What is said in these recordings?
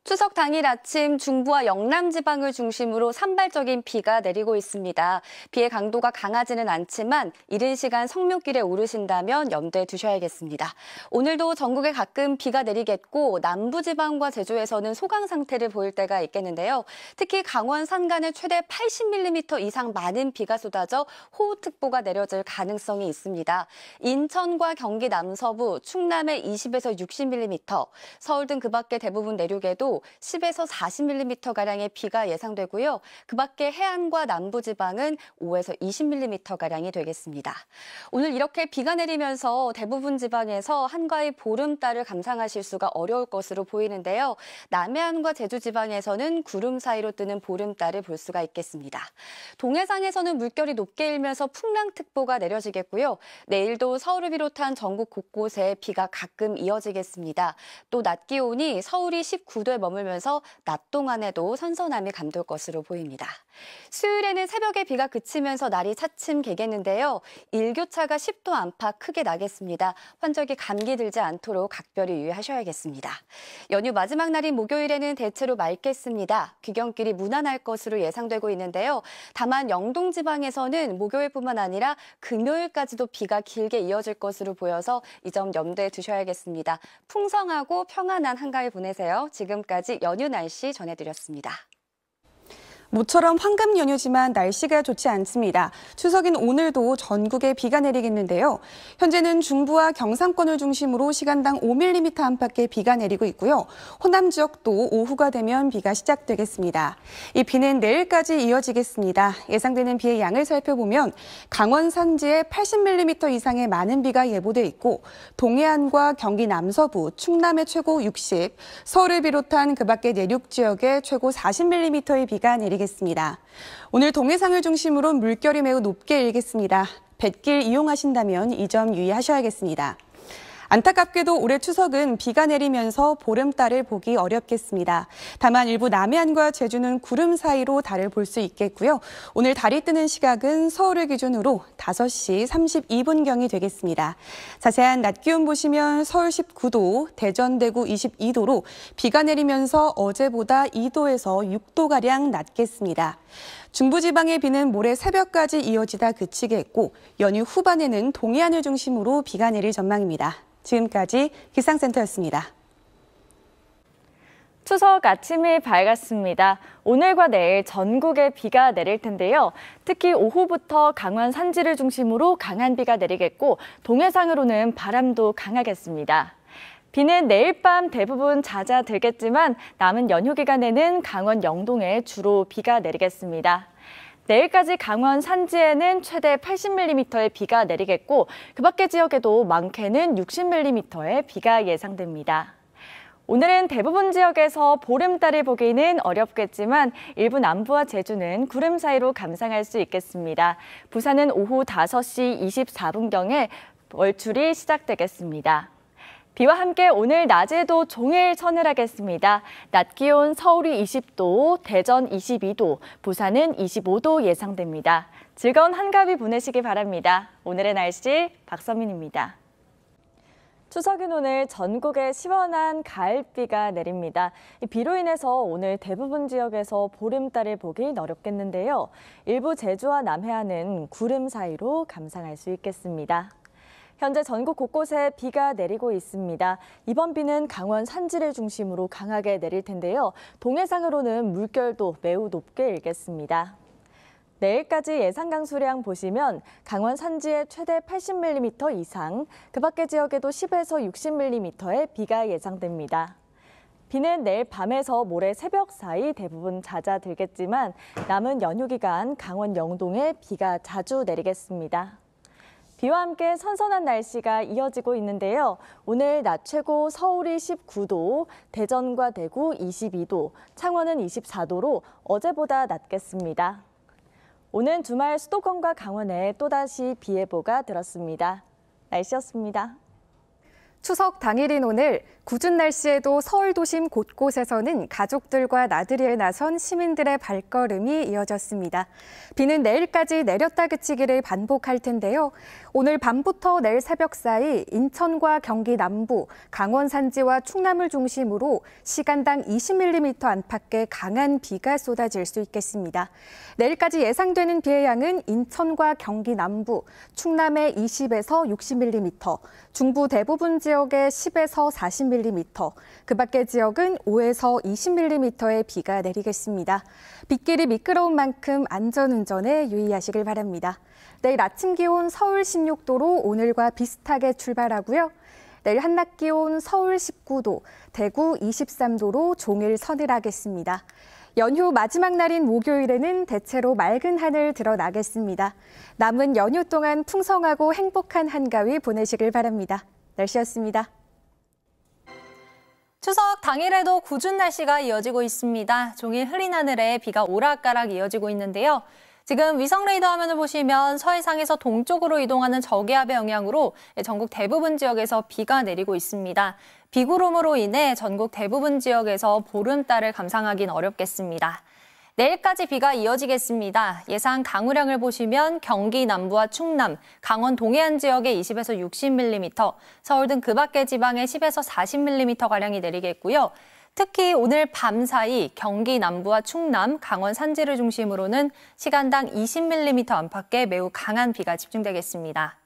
추석 당일 아침 중부와 영남 지방을 중심으로 산발적인 비가 내리고 있습니다. 비의 강도가 강하지는 않지만 이른 시간 성묘길에 오르신다면 염두에 두셔야겠습니다. 오늘도 전국에 가끔 비가 내리겠고 남부 지방과 제주에서는 소강 상태를 보일 때가 있겠는데요. 특히 강원 산간에 최대 80mm 이상 많은 비가 쏟아져 호우특보가 내려질 가능성이 있습니다. 인천과 경기 남서부, 충남에 20에서 60mm, 서울 등 그 밖의 대부분 내륙에도 10에서 40mm가량의 비가 예상되고요. 그 밖에 해안과 남부지방은 5에서 20mm가량이 되겠습니다. 오늘 이렇게 비가 내리면서 대부분 지방에서 한가위 보름달을 감상하실 수가 어려울 것으로 보이는데요. 남해안과 제주지방에서는 구름 사이로 뜨는 보름달을 볼 수가 있겠습니다. 동해상에서는 물결이 높게 일면서 풍랑특보가 내려지겠고요. 내일도 서울을 비롯한 전국 곳곳에 비가 가끔 이어지겠습니다. 또 낮 기온이 서울이 19도에 머물면서 낮 동안에도 선선함이 감돌 것으로 보입니다. 수요일에는 새벽에 비가 그치면서 날이 차츰 개겠는데요. 일교차가 10도 안팎 크게 나겠습니다. 환절기 감기 들지 않도록 각별히 유의하셔야겠습니다. 연휴 마지막 날인 목요일에는 대체로 맑겠습니다. 귀경길이 무난할 것으로 예상되고 있는데요. 다만 영동 지방에서는 목요일뿐만 아니라 금요일까지도 비가 길게 이어질 것으로 보여서 이 점 염두에 두셔야겠습니다. 풍성하고 평안한 한가위 보내세요. 지금까지 연휴 날씨 전해드렸습니다. 모처럼 황금 연휴지만 날씨가 좋지 않습니다. 추석인 오늘도 전국에 비가 내리겠는데요. 현재는 중부와 경상권을 중심으로 시간당 5mm 안팎의 비가 내리고 있고요. 호남 지역도 오후가 되면 비가 시작되겠습니다. 이 비는 내일까지 이어지겠습니다. 예상되는 비의 양을 살펴보면 강원 산지에 80mm 이상의 많은 비가 예보돼 있고 동해안과 경기 남서부, 충남의 최고 60, 서울을 비롯한 그 밖의 내륙 지역에 최고 40mm의 비가 내리겠습니다. 오늘 동해상을 중심으로 물결이 매우 높게 일겠습니다. 뱃길 이용하신다면 이 점 유의하셔야겠습니다. 안타깝게도 올해 추석은 비가 내리면서 보름달을 보기 어렵겠습니다. 다만 일부 남해안과 제주는 구름 사이로 달을 볼 수 있겠고요. 오늘 달이 뜨는 시각은 서울을 기준으로 5시 32분경이 되겠습니다. 자세한 낮 기온 보시면 서울 19도, 대전, 대구 22도로 비가 내리면서 어제보다 2도에서 6도가량 낮겠습니다. 중부지방의 비는 모레 새벽까지 이어지다 그치겠고 연휴 후반에는 동해안을 중심으로 비가 내릴 전망입니다. 지금까지 기상센터였습니다. 추석 아침이 밝았습니다. 오늘과 내일 전국에 비가 내릴 텐데요. 특히 오후부터 강원 산지를 중심으로 강한 비가 내리겠고 동해상으로는 바람도 강하겠습니다. 비는 내일 밤 대부분 잦아들겠지만 남은 연휴 기간에는 강원 영동에 주로 비가 내리겠습니다. 내일까지 강원 산지에는 최대 80mm의 비가 내리겠고 그 밖의 지역에도 많게는 60mm의 비가 예상됩니다. 오늘은 대부분 지역에서 보름달을 보기는 어렵겠지만 일부 남부와 제주는 구름 사이로 감상할 수 있겠습니다. 부산은 오후 5시 24분경에 월출이 시작되겠습니다. 비와 함께 오늘 낮에도 종일 서늘하겠습니다. 낮 기온 서울이 20도, 대전 22도, 부산은 25도 예상됩니다. 즐거운 한가위 보내시기 바랍니다. 오늘의 날씨 박서민입니다. 추석인 오늘 전국에 시원한 가을비가 내립니다. 이 비로 인해서 오늘 대부분 지역에서 보름달을 보긴 어렵겠는데요. 일부 제주와 남해안은 구름 사이로 감상할 수 있겠습니다. 현재 전국 곳곳에 비가 내리고 있습니다. 이번 비는 강원 산지를 중심으로 강하게 내릴 텐데요. 동해상으로는 물결도 매우 높게 일겠습니다. 내일까지 예상 강수량 보시면 강원 산지에 최대 80mm 이상, 그 밖의 지역에도 10에서 60mm의 비가 예상됩니다. 비는 내일 밤에서 모레 새벽 사이 대부분 잦아들겠지만 남은 연휴 기간 강원 영동에 비가 자주 내리겠습니다. 비와 함께 선선한 날씨가 이어지고 있는데요. 오늘 낮 최고 서울이 19도, 대전과 대구 22도, 창원은 24도로 어제보다 낮겠습니다. 오는 주말 수도권과 강원에 또다시 비 예보가 들었습니다. 날씨였습니다. 추석 당일인 오늘 궂은 날씨에도 서울 도심 곳곳에서는 가족들과 나들이에 나선 시민들의 발걸음이 이어졌습니다. 비는 내일까지 내렸다 그치기를 반복할 텐데요. 오늘 밤부터 내일 새벽 사이 인천과 경기 남부, 강원 산지와 충남을 중심으로 시간당 20mm 안팎의 강한 비가 쏟아질 수 있겠습니다. 내일까지 예상되는 비의 양은 인천과 경기 남부, 충남에 20에서 60mm, 중부 대부분 지역에 10에서 40mm, 그 밖의 지역은 5에서 20mm의 비가 내리겠습니다. 빗길이 미끄러운 만큼 안전운전에 유의하시길 바랍니다. 내일 아침 기온 서울 16도로 오늘과 비슷하게 출발하고요. 내일 한낮 기온 서울 19도, 대구 23도로 종일 서늘하겠습니다. 연휴 마지막 날인 목요일에는 대체로 맑은 하늘 드러나겠습니다. 남은 연휴 동안 풍성하고 행복한 한가위 보내시길 바랍니다. 날씨였습니다. 추석 당일에도 궂은 날씨가 이어지고 있습니다. 종일 흐린 하늘에 비가 오락가락 이어지고 있는데요. 지금 위성 레이더 화면을 보시면 서해상에서 동쪽으로 이동하는 저기압의 영향으로 전국 대부분 지역에서 비가 내리고 있습니다. 비구름으로 인해 전국 대부분 지역에서 보름달을 감상하긴 어렵겠습니다. 내일까지 비가 이어지겠습니다. 예상 강우량을 보시면 경기 남부와 충남, 강원 동해안 지역에 20에서 60mm, 서울 등 그 밖의 지방에 10에서 40mm가량이 내리겠고요. 특히 오늘 밤 사이 경기 남부와 충남, 강원 산지를 중심으로는 시간당 20mm 안팎의 매우 강한 비가 집중되겠습니다.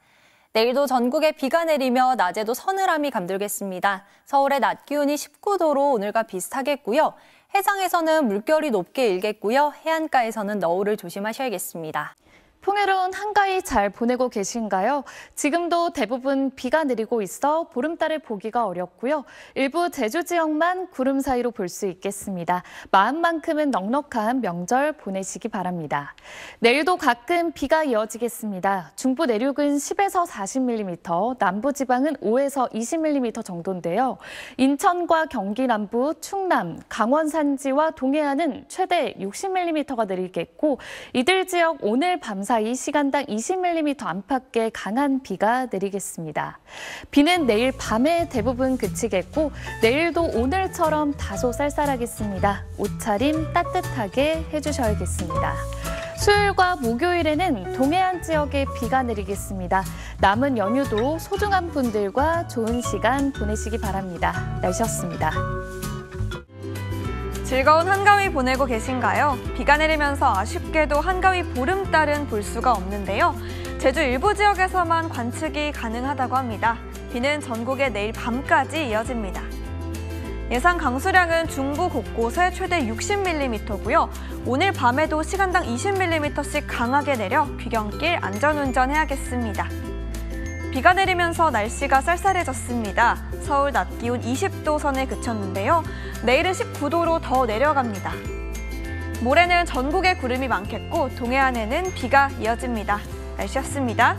내일도 전국에 비가 내리며 낮에도 서늘함이 감돌겠습니다. 서울의 낮 기온이 19도로 오늘과 비슷하겠고요. 해상에서는 물결이 높게 일겠고요. 해안가에서는 너울을 조심하셔야겠습니다. 풍요로운 한가위 잘 보내고 계신가요? 지금도 대부분 비가 내리고 있어 보름달을 보기가 어렵고요. 일부 제주 지역만 구름 사이로 볼 수 있겠습니다. 마음만큼은 넉넉한 명절 보내시기 바랍니다. 내일도 가끔 비가 이어지겠습니다. 중부 내륙은 10에서 40mm, 남부지방은 5에서 20mm 정도인데요. 인천과 경기 남부, 충남, 강원 산지와 동해안은 최대 60mm가 내리겠고 이들 지역 오늘 밤 사이 시간당 20mm 안팎의 강한 비가 내리겠습니다. 비는 내일 밤에 대부분 그치겠고 내일도 오늘처럼 다소 쌀쌀하겠습니다. 옷차림 따뜻하게 해주셔야겠습니다. 수요일과 목요일에는 동해안 지역에 비가 내리겠습니다. 남은 연휴도 소중한 분들과 좋은 시간 보내시기 바랍니다. 날씨였습니다. 즐거운 한가위 보내고 계신가요? 비가 내리면서 아쉽게도 한가위 보름달은 볼 수가 없는데요. 제주 일부 지역에서만 관측이 가능하다고 합니다. 비는 전국에 내일 밤까지 이어집니다. 예상 강수량은 중부 곳곳에 최대 60mm고요. 오늘 밤에도 시간당 20mm씩 강하게 내려 귀경길 안전운전해야겠습니다. 비가 내리면서 날씨가 쌀쌀해졌습니다. 서울 낮 기온 20도 선에 그쳤는데요. 내일은 19도로 더 내려갑니다. 모레는 전국에 구름이 많겠고 동해안에는 비가 이어집니다. 날씨였습니다.